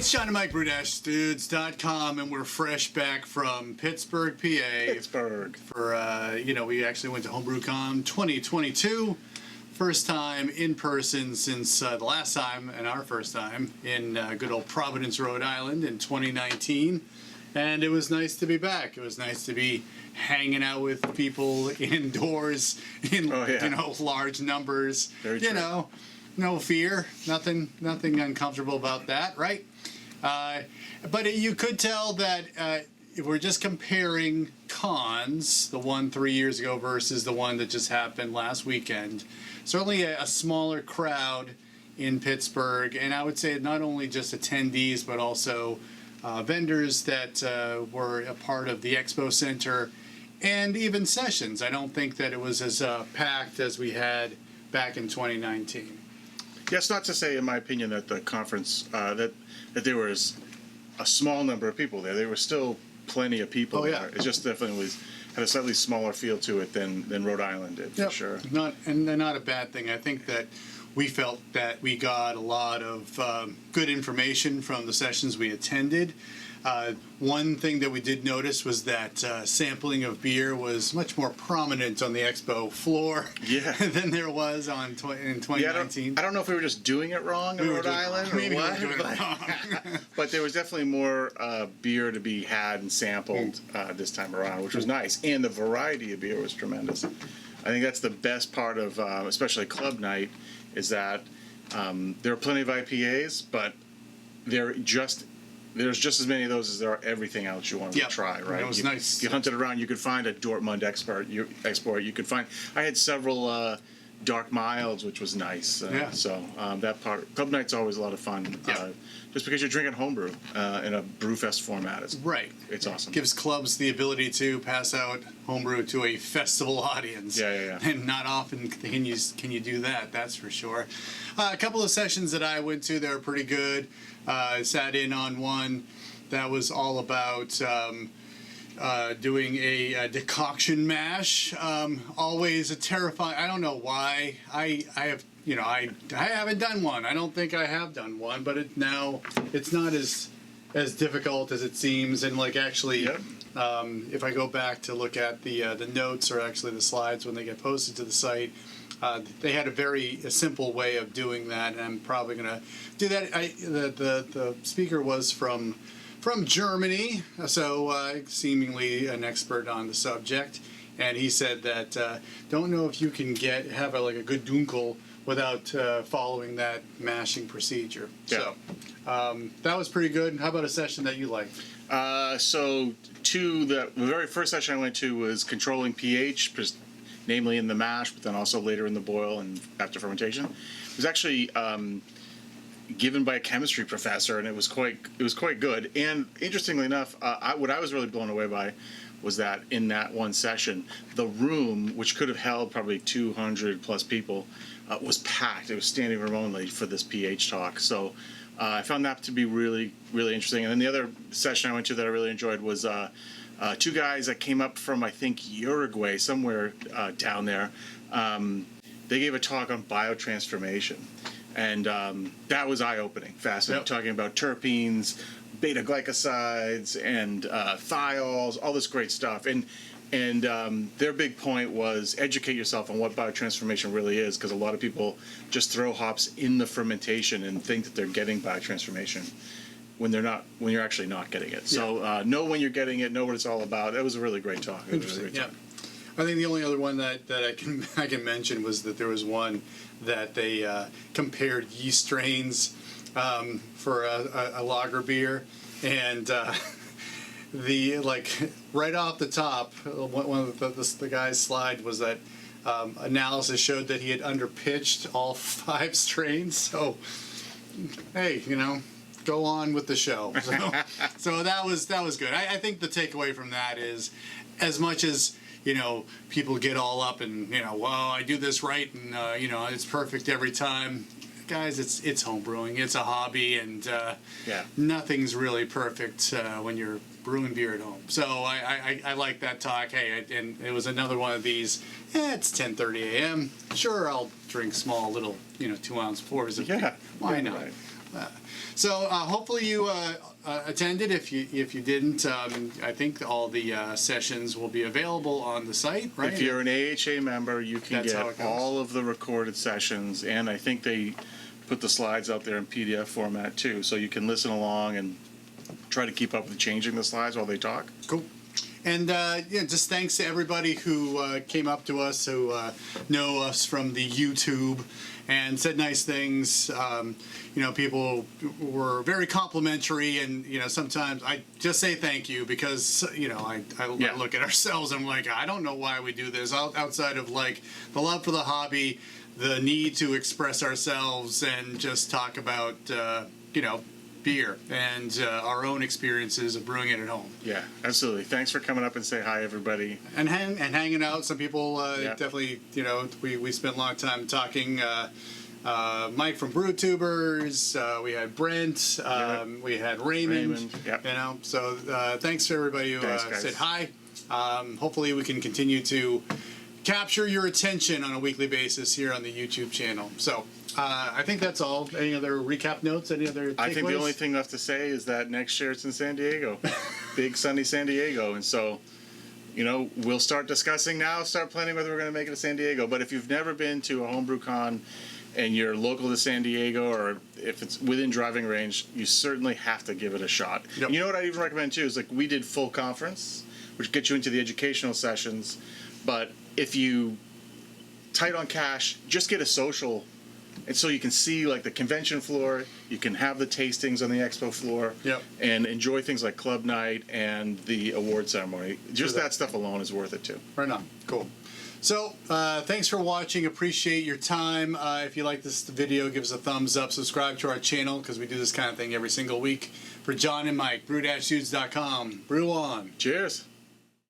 it's John and Mike, brew-dudes.com, and we're fresh back from Pittsburgh, PA. Pittsburgh. For, we actually went to Homebrew Con 2022. First time in person since the last time, and our first time, in good old Providence, Rhode Island in 2019. And it was nice to be back. It was nice to be hanging out with people indoors in, large numbers. Very true. No fear, nothing uncomfortable about that, right? But you could tell that if we're just comparing cons, the one 3 years ago versus the one that just happened last weekend, certainly a smaller crowd in Pittsburgh, and I would say not only just attendees, but also vendors that were a part of the Expo Center, and even sessions. I don't think that it was as packed as we had back in 2019. Yes, not to say, in my opinion, that the conference, that there was a small number of people there. There were still plenty of people there. It just definitely had a slightly smaller feel to it than Rhode Island did, for sure. Not a bad thing. I think that we felt that we got a lot of good information from the sessions we attended. One thing that we did notice was that sampling of beer was much more prominent on the Expo floor than there was in 2019. I don't know if we were just doing it wrong in Rhode Island or maybe what, we were doing it wrong. But there was definitely more beer to be had and sampled this time around, which was nice. And the variety of beer was tremendous. I think that's the best part of especially Club Night, is that there are plenty of IPAs, but there's just as many of those as there are everything else you want to try, right? That was nice. If you hunted around, you could find a Dortmund export. You could find. I had several dark milds, which was nice. So that part, Club Night's always a lot of fun. Just because you're drinking homebrew in a brewfest format, it's awesome. Gives clubs the ability to pass out homebrew to a festival audience. And not often can you do that. That's for sure. A couple of sessions that I went to that were pretty good. I sat in on one that was all about doing a decoction mash. Always a terrifying. I don't know why. I haven't done one. I don't think I have done one, but it's not as difficult as it seems. And if I go back to look at the notes, or actually the slides when they get posted to the site, they had a simple way of doing that, and I'm probably going to do that. The speaker was from Germany, so seemingly an expert on the subject, and he said that don't know if you can have a good dunkel without following that mashing procedure. So that was pretty good. How about a session that you liked? So the very first session I went to was controlling pH, namely in the mash, but then also later in the boil and after fermentation. It was actually given by a chemistry professor, and it was quite good. And interestingly enough, what I was really blown away by was that in that one session, the room, which could have held probably 200 plus people, was packed. It was standing room only for this pH talk. So I found that to be really, really interesting. And then the other session I went to that I really enjoyed was two guys that came up from, I think, Uruguay, somewhere down there. They gave a talk on biotransformation. And that was eye-opening, fascinating, talking about terpenes, beta-glycosides, and thiols, all this great stuff. And their big point was educate yourself on what biotransformation really is, because a lot of people just throw hops in the fermentation and think that they're getting biotransformation when you're actually not getting it. So know when you're getting it, know what it's all about. That was a really great talk. Interesting. I think the only other one that I can mention was that there was one that they compared yeast strains for a lager beer, and right off the top, one of the guy's slide was that analysis showed that he had underpitched all 5 strains. So hey, go on with the show. So that was good. I think the takeaway from that is, as much as people get all up and well, I do this right, and it's perfect every time. Guys, it's homebrewing. It's a hobby, and nothing's really perfect when you're brewing beer at home. So I like that talk. Hey, and it was another one of these. It's 10:30 a.m. Sure, I'll drink small little 2-ounce pours of beer. Why not? Right. So hopefully you attended. If you didn't, I think all the sessions will be available on the site, right? If you're an AHA member, you can That's how it get goes. all of the recorded sessions, and I think they put the slides out there in PDF format too, so you can listen along and try to keep up with changing the slides while they talk. Cool. And just thanks to everybody who came up to us, who know us from the YouTube and said nice things. People were very complimentary, and sometimes I just say thank you because I look at ourselves and I'm like, I don't know why we do this outside of like the love for the hobby, the need to express ourselves and just talk about beer and our own experiences of brewing it at home. Yeah, absolutely. Thanks for coming up and say hi, everybody. And hanging out. Some people definitely, we spent a long time talking. Mike from BrewTubers, we had Brent, we had Raymond. Yep. So thanks to everybody who said hi. Hopefully we can continue to capture your attention on a weekly basis here on the YouTube channel. So I think that's all. Any other recap notes? Any other takeaways? I think the only thing left to say is that next year it's in San Diego. Big sunny San Diego. And so, we'll start discussing now, start planning whether we're going to make it to San Diego. But if you've never been to a Homebrew Con and you're local to San Diego, or if it's within driving range, you certainly have to give it a shot. Yep. You know what I'd even recommend too is we did full conference, which gets you into the educational sessions. But if you tight on cash, just get a social. And so you can see the convention floor, you can have the tastings on the expo floor, and enjoy things like club night and the award ceremony. Just that stuff alone is worth it too. Right on. Cool. So thanks for watching. Appreciate your time. If you like this video, give us a thumbs up. Subscribe to our channel because we do this kind of thing every single week. For John and Mike, brew-dudes.com. Brew on. Cheers.